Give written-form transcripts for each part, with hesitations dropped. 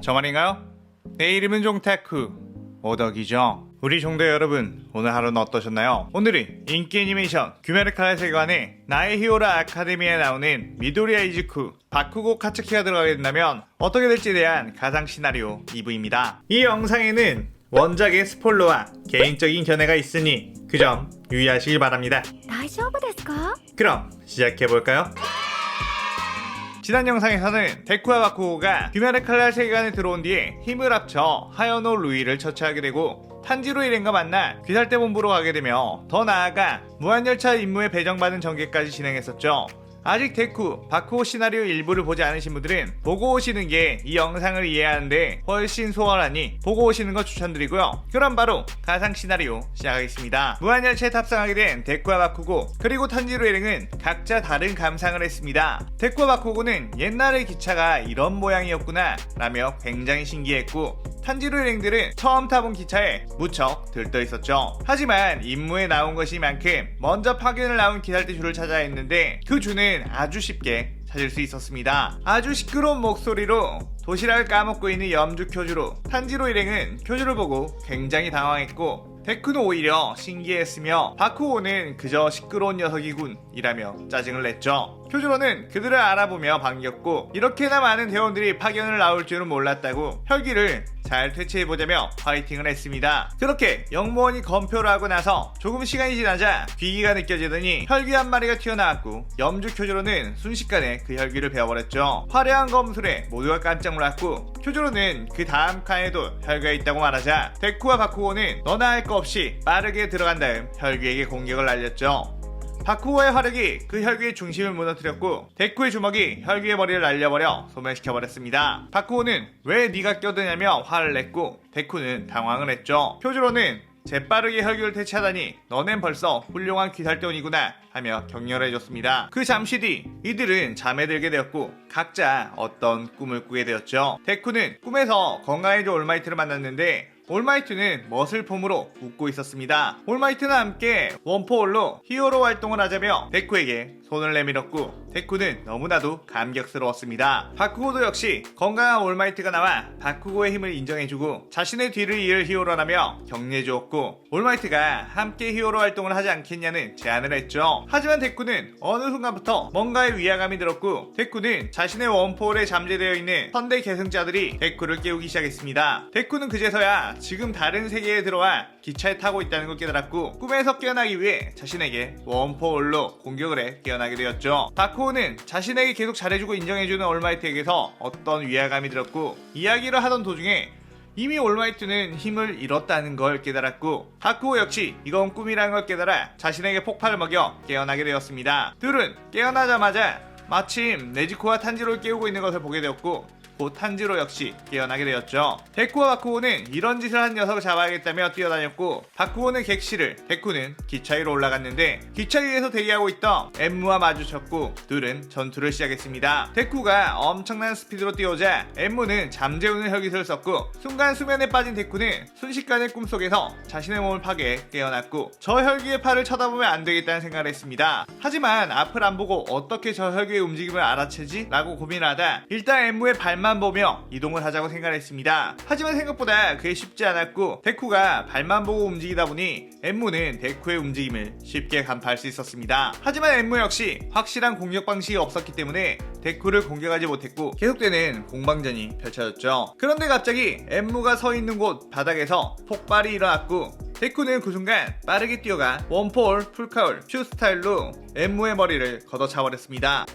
저만인가요? 내 이름은 종타쿠 오덕이죠. 우리 종대 여러분, 오늘 하루는 어떠셨나요? 오늘은 인기 애니메이션 규메르칼 세계관의 나의 히어로 아카데미에 나오는 미도리야 이즈쿠, 바쿠고 카츠키가 들어가게 된다면 어떻게 될지에 대한 가상 시나리오 2부입니다. 이 영상에는 원작의 스포일러와 개인적인 견해가 있으니 그 점 유의하시길 바랍니다. 大丈夫ですか? 그럼 시작해볼까요? 지난 영상에서는 데쿠와 바쿠고가 규메르칼날 세계관에 들어온 뒤에 힘을 합쳐 하여노 루이를 처치하게 되고 탄지로 일행과 만나 귀살대 본부로 가게 되며 더 나아가 무한열차 임무에 배정받은 전개까지 진행했었죠. 아직 데쿠, 바쿠고 시나리오 일부를 보지 않으신 분들은 보고 오시는 게 이 영상을 이해하는데 훨씬 수월하니 보고 오시는 거 추천드리고요. 그럼 바로 가상 시나리오 시작하겠습니다. 무한열차에 탑승하게 된 데쿠와 바쿠고 그리고 탄지로 일행은 각자 다른 감상을 했습니다. 데쿠와 바쿠고는 옛날의 기차가 이런 모양이었구나 라며 굉장히 신기했고, 탄지로 일행들은 처음 타본 기차에 무척 들떠 있었죠. 하지만 임무에 나온 것이 만큼 먼저 파견을 나온 기살대 주를 찾아야 했는데 그 주는 아주 쉽게 찾을 수 있었습니다. 아주 시끄러운 목소리로 도시락을 까먹고 있는 염주 쿄주로 탄지로 일행은 쿄주를 보고 굉장히 당황했고, 데쿠는 오히려 신기했으며 바쿠고는 그저 시끄러운 녀석이군 이라며 짜증을 냈죠. 쿄주로는 그들을 알아보며 반겼고, 이렇게나 많은 대원들이 파견을 나올 줄은 몰랐다고 혈기를 잘 퇴치해보자며 파이팅을 했습니다. 그렇게 영무원이 검표를 하고 나서 조금 시간이 지나자 귀기가 느껴지더니 혈기 한 마리가 튀어나왔고, 염주 쿄주로는 순식간에 그 혈기를 베어버렸죠. 화려한 검술에 모두가 깜짝 놀랐고, 쿄주로는 그 다음 칸에도 혈기가 있다고 말하자 데쿠와 바쿠고는 너나 할 거 없이 빠르게 들어간 다음 혈기에게 공격을 날렸죠. 바쿠고의 화력이 그 혈기의 중심을 무너뜨렸고 데쿠의 주먹이 혈기의 머리를 날려버려 소멸시켜버렸습니다. 바쿠고는 왜 네가 껴드냐며 화를 냈고 데쿠는 당황을 했죠. 쿄주로는 재빠르게 혈기를 퇴치하다니 너넨 벌써 훌륭한 귀살대원이구나 하며 격려해줬습니다. 그 잠시 뒤 이들은 잠에 들게 되었고 각자 어떤 꿈을 꾸게 되었죠. 데쿠는 꿈에서 건강해진 올마이트를 만났는데 올마이트는 멋을 폼으로 웃고 있었습니다. 올마이트는 함께 원포홀로 히어로 활동을 하자며 데쿠에게 손을 내밀었고 데쿠는 너무나도 감격스러웠습니다. 바쿠고도 역시 건강한 올마이트가 나와 바쿠고의 힘을 인정해주고 자신의 뒤를 이을 히어로라며 격려해주었고, 올마이트가 함께 히어로 활동을 하지 않겠냐는 제안을 했죠. 하지만 데쿠는 어느 순간부터 뭔가의 위화감이 들었고 데쿠는 자신의 원포홀에 잠재되어 있는 선대 계승자들이 데쿠를 깨우기 시작했습니다. 데쿠는 그제서야 지금 다른 세계에 들어와 기차에 타고 있다는 걸 깨달았고, 꿈에서 깨어나기 위해 자신에게 원포홀로 공격을 해 깨어나게 되었죠. 바쿠고는 자신에게 계속 잘해주고 인정해주는 올마이트에게서 어떤 위화감이 들었고, 이야기를 하던 도중에 이미 올마이트는 힘을 잃었다는 걸 깨달았고, 바쿠고 역시 이건 꿈이라는 걸 깨달아 자신에게 폭발을 먹여 깨어나게 되었습니다. 둘은 깨어나자마자 마침 네지코와 탄지로를 깨우고 있는 것을 보게 되었고 곧 탄지로 역시 깨어나게 되었죠. 데쿠와 바쿠고는 이런 짓을 한 녀석을 잡아야겠다며 뛰어다녔고, 바쿠고는 객실을, 데쿠는 기차 위로 올라갔는데 기차 위에서 대기하고 있던 엠무와 마주쳤고 둘은 전투를 시작했습니다. 데쿠가 엄청난 스피드로 뛰어오자 엠무는 잠재우는 혈기술을 썼고, 순간 수면에 빠진 데쿠는 순식간에 꿈속에서 자신의 몸을 파괴해 깨어났고, 저 혈기의 팔을 쳐다보면 안 되겠다는 생각을 했습니다. 하지만 앞을 안 보고 어떻게 저 혈기의 움직임을 알아채지? 라고 고민하다 일단 엠무의 발만 보며 이동을 하자고 생각을 했습니다. 하지만 생각보다 그게 쉽지 않았고 데쿠가 발만 보고 움직이다 보니 엠무는 데쿠의 움직임을 쉽게 간파할 수 있었습니다. 하지만 엠무 역시 확실한 공격 방식이 없었기 때문에 데쿠를 공격하지 못했고 계속되는 공방전이 펼쳐졌죠. 그런데 갑자기 엠무가 서 있는 곳 바닥에서 폭발이 일어났고 데쿠는 그 순간 빠르게 뛰어가 원포홀, 풀카울, 퓨 스타일로 엠무의 머리를 걷어차버렸습니다.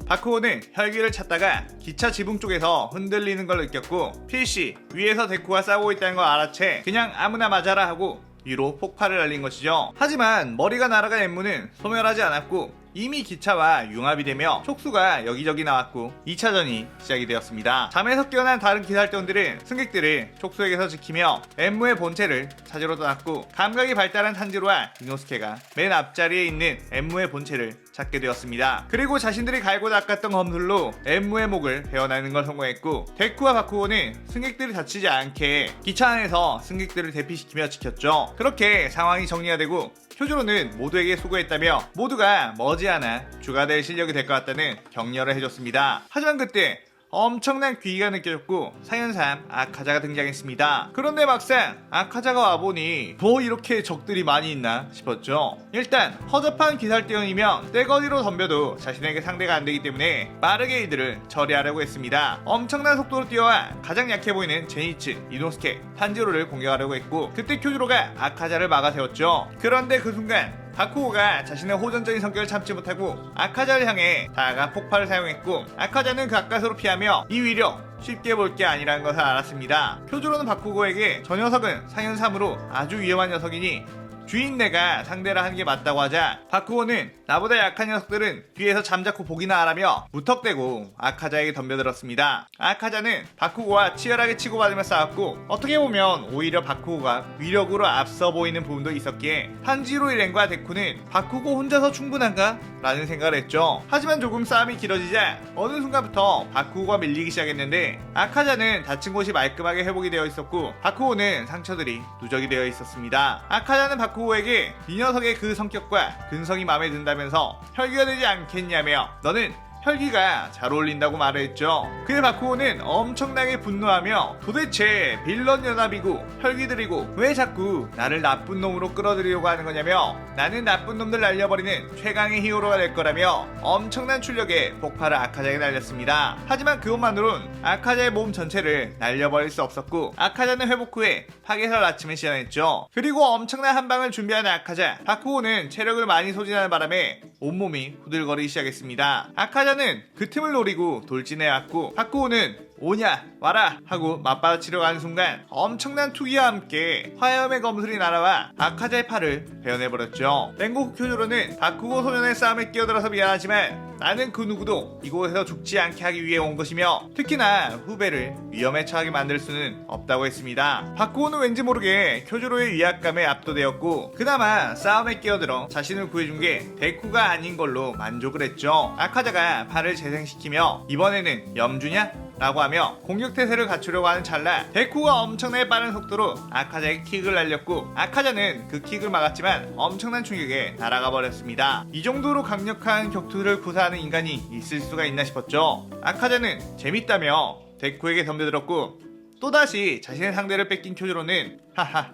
바쿠고는 혈기를 찾다가 기차 지붕 쪽에서 흔들리는 걸 느꼈고 필시 위에서 데쿠가 싸우고 있다는 걸 알아채 그냥 아무나 맞아라 하고 위로 폭발을 날린 것이죠. 하지만 머리가 날아간 엠무는 소멸하지 않았고 이미 기차와 융합이 되며 촉수가 여기저기 나왔고 2차전이 시작이 되었습니다. 잠에서 깨어난 다른 기살대원들은 승객들을 촉수에게서 지키며 엠무의 본체를 찾으러 떠났고, 감각이 발달한 탄지로와 이노스케가 맨 앞자리에 있는 엠무의 본체를 찾게 되었습니다. 그리고 자신들이 갈고 닦았던 검술로 엠무의 목을 베어나는 걸 성공했고, 데쿠와 바쿠고는 승객들이 다치지 않게 기차 안에서 승객들을 대피시키며 지켰죠. 그렇게 상황이 정리가 되고 쿄주로는 모두에게 수고했다며 모두가 머지않아 주가 될 실력이 될 것 같다는 격려를 해줬습니다. 하지만 그때 엄청난 귀기가 느껴졌고 상현삼 아카자가 등장했습니다. 그런데 막상 아카자가 와보니 뭐 이렇게 적들이 많이 있나 싶었죠. 일단 허접한 기살대원이면 떼거리로 덤벼도 자신에게 상대가 안되기 때문에 빠르게 이들을 처리하려고 했습니다. 엄청난 속도로 뛰어와 가장 약해 보이는 제니츠, 이노스케, 탄지로를 공격하려고 했고 그때 쿄지로가 아카자를 막아세웠죠. 그런데 그 순간 바쿠고가 자신의 호전적인 성격을 참지 못하고 아카자를 향해 다가 폭발을 사용했고 아카자는 그 가까스로 피하며 이 위력 쉽게 볼 게 아니라는 것을 알았습니다. 쿄지로는 바쿠고에게 저 녀석은 상현삼으로 아주 위험한 녀석이니 주인내가 상대를 하는 게 맞다고 하자 바쿠고는 나보다 약한 녀석들은 뒤에서 잠자코 보기나 하라며 무턱대고 아카자에게 덤벼들었습니다. 아카자는 바쿠고와 치열하게 치고받으며 싸웠고 어떻게 보면 오히려 바쿠고가 위력으로 앞서 보이는 부분도 있었기에 탄지로 일행과 데쿠는 바쿠고 혼자서 충분한가? 라는 생각을 했죠. 하지만 조금 싸움이 길어지자 어느 순간부터 바쿠고가 밀리기 시작했는데 아카자는 다친 곳이 말끔하게 회복이 되어 있었고 바쿠고는 상처들이 누적이 되어 있었습니다. 아카자는 바쿠고에게 이 녀석의 그 성격과 근성이 마음에 든다면서 혈기가 되지 않겠냐며 너는 혈기가 잘 어울린다고 말했죠. 그의 바쿠고는 엄청나게 분노하며 도대체 빌런 연합이고 혈기들이고 왜 자꾸 나를 나쁜 놈으로 끌어들이려고 하는 거냐며 나는 나쁜 놈들 날려버리는 최강의 히어로가 될 거라며 엄청난 출력의 폭발을 아카자에게 날렸습니다. 하지만 그것만으로는 아카자의 몸 전체를 날려버릴 수 없었고 아카자는 회복 후에 파괴살 아침을 시전했죠. 그리고 엄청난 한방을 준비하는 아카자 바쿠고는 체력을 많이 소진하는 바람에 온몸이 후들거리기 시작했습니다. 아카자는 그 틈을 노리고 돌진해왔고 바쿠고는 오냐 와라 하고 맞받아치려고 하는 순간 엄청난 투기와 함께 화염의 검술이 날아와 아카자의 팔을 베어내버렸죠. 랭고쿠 쿄지로는 바쿠고 소년의 싸움에 끼어들어서 미안하지만 나는 그 누구도 이곳에서 죽지 않게 하기 위해 온 것이며 특히나 후배를 위험에 처하게 만들 수는 없다고 했습니다. 바쿠고는 왠지 모르게 쿄지로의 위압감에 압도되었고 그나마 싸움에 끼어들어 자신을 구해준 게 데쿠가 아닌 걸로 만족을 했죠. 아카자가 팔을 재생시키며 이번에는 염주냐? 라고 하며 공격 태세를 갖추려고 하는 찰나 데쿠가 엄청나게 빠른 속도로 아카자에게 킥을 날렸고 아카자는 그 킥을 막았지만 엄청난 충격에 날아가 버렸습니다. 이 정도로 강력한 격투를 구사하는 인간이 있을 수가 있나 싶었죠. 아카자는 재밌다며 데쿠에게 덤벼들었고 또다시 자신의 상대를 뺏긴 쿄지로는 하하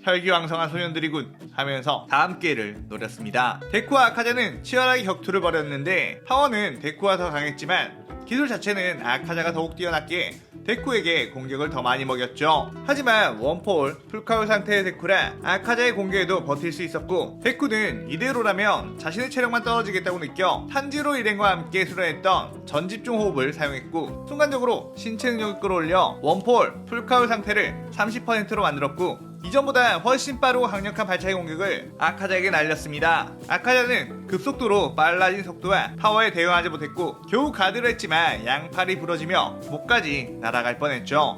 혈기왕성한 소년들이군 하면서 다음 기회를 노렸습니다. 데쿠와 아카자는 치열하게 격투를 벌였는데 파워는 데쿠가 더 강했지만 기술 자체는 아카자가 더욱 뛰어났기에 데쿠에게 공격을 더 많이 먹였죠. 하지만 원폴, 풀카울 상태의 데쿠라 아카자의 공격에도 버틸 수 있었고 데쿠는 이대로라면 자신의 체력만 떨어지겠다고 느껴 탄지로 일행과 함께 수련했던 전집중 호흡을 사용했고 순간적으로 신체 능력을 끌어올려 원폴, 풀카울 상태를 30%로 만들었고 이전보다 훨씬 빠르고 강력한 발차기 공격을 아카자에게 날렸습니다. 아카자는 급속도로 빨라진 속도와 파워에 대응하지 못했고 겨우 가드를 했지만 양팔이 부러지며 목까지 날아갈 뻔했죠.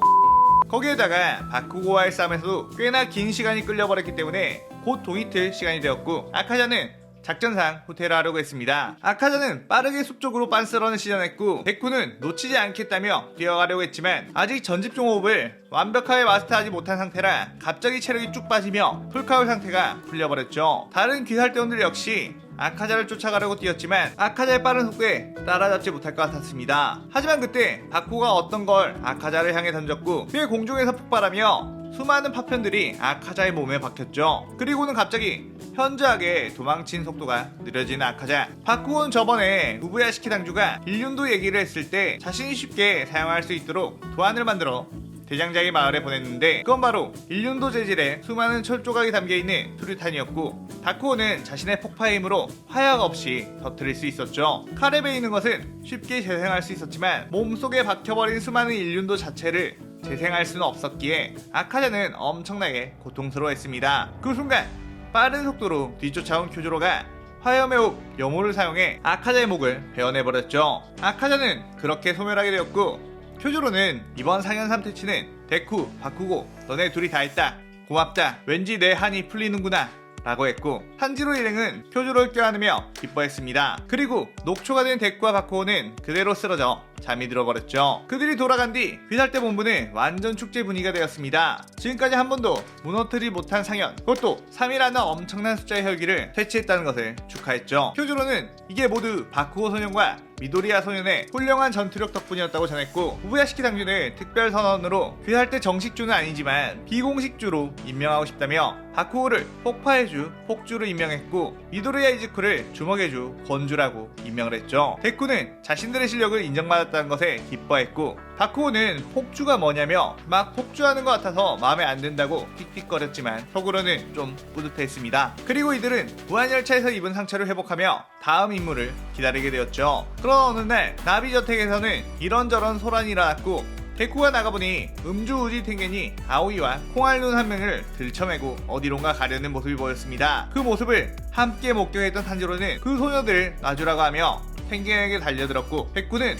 거기에다가 바쿠고와의 싸움에서도 꽤나 긴 시간이 끌려버렸기 때문에 곧 동이틀 시간이 되었고 아카자는 작전상 후퇴를 하려고 했습니다. 아카자는 빠르게 숲쪽으로 빤스런을 시전했고 데쿠는 놓치지 않겠다며 뛰어가려고 했지만 아직 전집중 호흡을 완벽하게 마스터하지 못한 상태라 갑자기 체력이 쭉 빠지며 풀카울 상태가 풀려버렸죠. 다른 귀살대원들 역시 아카자를 쫓아가려고 뛰었지만 아카자의 빠른 속도에 따라잡지 못할 것 같았습니다. 하지만 그때 바쿠가 어떤 걸 아카자를 향해 던졌고 그의 공중에서 폭발하며 수많은 파편들이 아카자의 몸에 박혔죠. 그리고는 갑자기 현저하게 도망친 속도가 느려지는 아카자. 바쿠고는 저번에 우부야시키 당주가 일륜도 얘기를 했을 때 자신이 쉽게 사용할 수 있도록 도안을 만들어 대장장이 마을에 보냈는데 그건 바로 일륜도 재질에 수많은 철 조각이 담겨있는 수류탄이었고 바쿠고는 자신의 폭파의 힘으로 화약 없이 터뜨릴 수 있었죠. 칼에 베이는 것은 쉽게 재생할 수 있었지만 몸속에 박혀버린 수많은 일륜도 자체를 재생할 수는 없었기에 아카자는 엄청나게 고통스러워했습니다. 그 순간 빠른 속도로 뒤쫓아온 쿄지로가 화염의 옥 염호를 사용해 아카자의 목을 베어내버렸죠. 아카자는 그렇게 소멸하게 되었고 쿄지로는 이번 상현삼 퇴치는 데쿠, 바쿠고 너네 둘이 다 했다. 고맙다. 왠지 내 한이 풀리는구나. 라고 했고 탄지로 일행은 쿄지로를 껴안으며 기뻐했습니다. 그리고 녹초가 된 데쿠와 바쿠고는 그대로 쓰러져 잠이 들어버렸죠. 그들이 돌아간 뒤 귀살대 본부는 완전 축제 분위기가 되었습니다. 지금까지 한 번도 무너뜨리 못한 상현, 그것도 3이라는 엄청난 숫자의 혈기를 퇴치했다는 것을 축하했죠. 표주로는 이게 모두 바쿠고 소년과 미도리야 소년의 훌륭한 전투력 덕분이었다고 전했고, 우부야시키 당주는 특별 선언으로 귀살대 정식주는 아니지만 비공식주로 임명하고 싶다며 바쿠고를 폭파의 주, 폭주로 임명했고, 미도리야 이즈쿠를 주먹의 주, 권주라고 임명을 했죠. 데쿠는 자신들의 실력을 인정받았다는 것에 기뻐했고, 바쿠고는 폭주가 뭐냐며 막 폭주하는 것 같아서 마음에 안 든다고 삑삑거렸지만 속으로는 좀 뿌듯했습니다. 그리고 이들은 무한열차에서 입은 상처를 회복하며 다음 임무를 기다리게 되었죠. 그런 어느 날 나비저택에서는 이런저런 소란이 일어났고, 데쿠가 나가보니 음주우지 탱겐이 아오이와 콩알눈 한 명을 들쳐매고 어디론가 가려는 모습이 보였습니다. 그 모습을 함께 목격했던 탄지로는 그 소녀들을 놔주라고 하며 탱겐에게 달려들었고, 데쿠는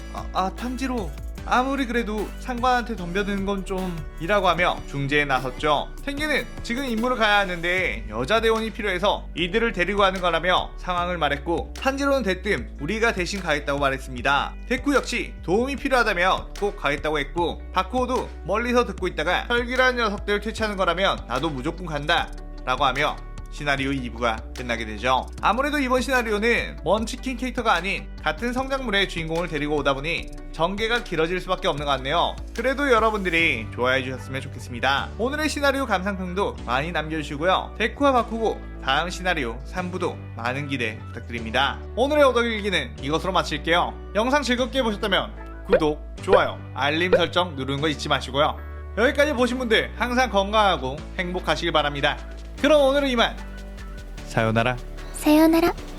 탄지로, 아무리 그래도 상관한테 덤벼드는 건 좀 이라고 하며 중재에 나섰죠. 탱겐은 지금 임무를 가야 하는데 여자 대원이 필요해서 이들을 데리고 가는 거라며 상황을 말했고, 탄지로는 대뜸 우리가 대신 가겠다고 말했습니다. 데쿠 역시 도움이 필요하다며 꼭 가겠다고 했고, 바쿠오도 멀리서 듣고 있다가 혈기라는 녀석들을 퇴치하는 거라면 나도 무조건 간다 라고 하며 시나리오 2부가 끝나게 되죠. 아무래도 이번 시나리오는 먼치킨 캐릭터가 아닌 같은 성장물의 주인공을 데리고 오다 보니 전개가 길어질 수밖에 없는 것 같네요. 그래도 여러분들이 좋아해 주셨으면 좋겠습니다. 오늘의 시나리오 감상평도 많이 남겨주시고요. 데쿠와 바쿠고 다음 시나리오 3부도 많은 기대 부탁드립니다. 오늘의 오덕일기는 이것으로 마칠게요. 영상 즐겁게 보셨다면 구독, 좋아요, 알림 설정 누르는 거 잊지 마시고요. 여기까지 보신 분들 항상 건강하고 행복하시길 바랍니다. 그럼 오늘은 이만. 사요나라.さようなら。